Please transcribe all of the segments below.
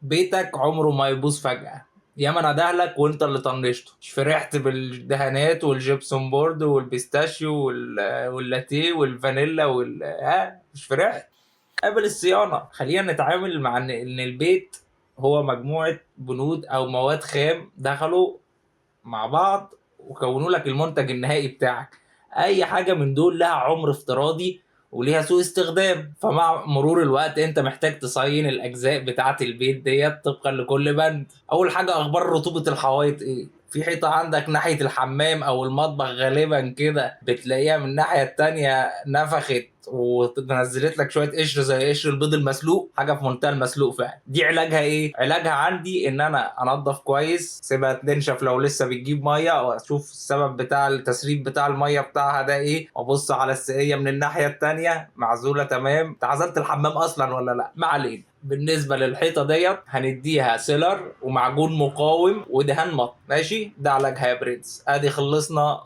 بيتك عمره ما يبوظ فجأة، ياما ندهلك وانت اللي طنشته. مش فرحت بالدهانات والجبسون بورد والبيستاشيو واللاتيه والفانيلا مش فرحت؟ قبل الصيانة. خلينا نتعامل مع إن البيت هو مجموعة بنود أو مواد خام دخلوا مع بعض وكونوا لك المنتج النهائي بتاعك. أي حاجة من دول لها عمر افتراضي وليها سوء استخدام، فمع مرور الوقت انت محتاج تصين الاجزاء بتاعة البيت ديت طبقا لكل بند. اول حاجة، اخبار رطوبة الحوائط ايه؟ في حيطة عندك ناحية الحمام او المطبخ غالبا كده بتلاقيها من الناحية التانية نفخت ونزلت لك شويه قشر زي قشر البيض المسلوق، حاجه في منتهى المسلوق فعلا. دي علاجها ايه؟ علاجها عندي ان انا انضف كويس، سيبها تنشف لو لسه بتجيب ميه، واشوف السبب بتاع التسريب بتاع الميه بتاعها ده ايه، وابص على السقيه من الناحيه التانيه معزوله تمام. انت عزلت الحمام اصلا ولا لا؟ ما علينا. بالنسبه للحيطه ديت هنديها سيلر ومعجون مقاوم ودهان مط، ماشي؟ ده علاجها يا برنس. ادي خلصنا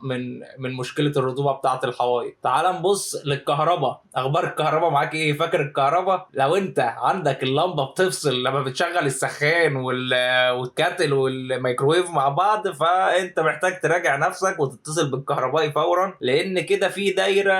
من مشكله الرطوبه بتاعه الحوايط. تعال نبص للكهرباء. اخبار الكهرباء معاك ايه؟ فاكر الكهرباء؟ لو انت عندك اللمبه بتفصل لما بتشغل السخان والكاتل والميكروويف مع بعض، فانت محتاج تراجع نفسك وتتصل بالكهربائي فورا، لان كده في دايره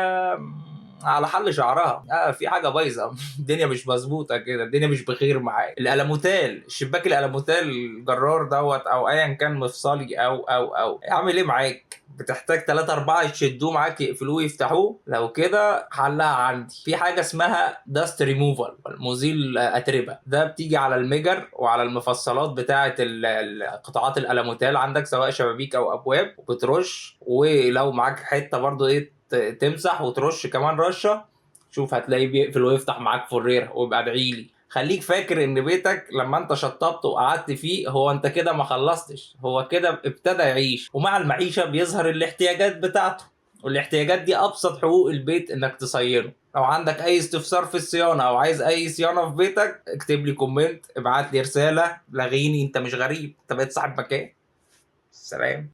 على حل شعرها. في حاجه بايظه. الدنيا مش مظبوطه كده، الدنيا مش بخير معاك. الالموتال، الشباك الالموتال الجرار دوت او ايا كان مفصلي او اعمل ايه معاك؟ بتحتاج 3 4 يشدوه معاك يقفلوه ويفتحوه. لو كده حلها عندي في حاجه اسمها داست ريموفال، مزيل اتربه. ده بتيجي على المجر وعلى المفصلات بتاعه قطاعات الالموتال عندك سواء شبابيك او ابواب، وبترش. ولو معاك حته برضو ايه تمسح وترش كمان رشه. شوف هتلاقيه بيقفل ويفتح معاك فريره. ويبقى ادعيلي. خليك فاكر ان بيتك لما انت شطبته وقعدت فيه هو انت كده ما خلصتش، هو كده ابتدى يعيش، ومع المعيشه بيظهر الاحتياجات بتاعته. والاحتياجات دي ابسط حقوق البيت انك تصينه. لو عندك اي استفسار في الصيانه او عايز اي صيانه في بيتك اكتب لي كومنت، ابعت لي رساله. لغيني، انت مش غريب، انت بقيت صاحب مكان. سلام.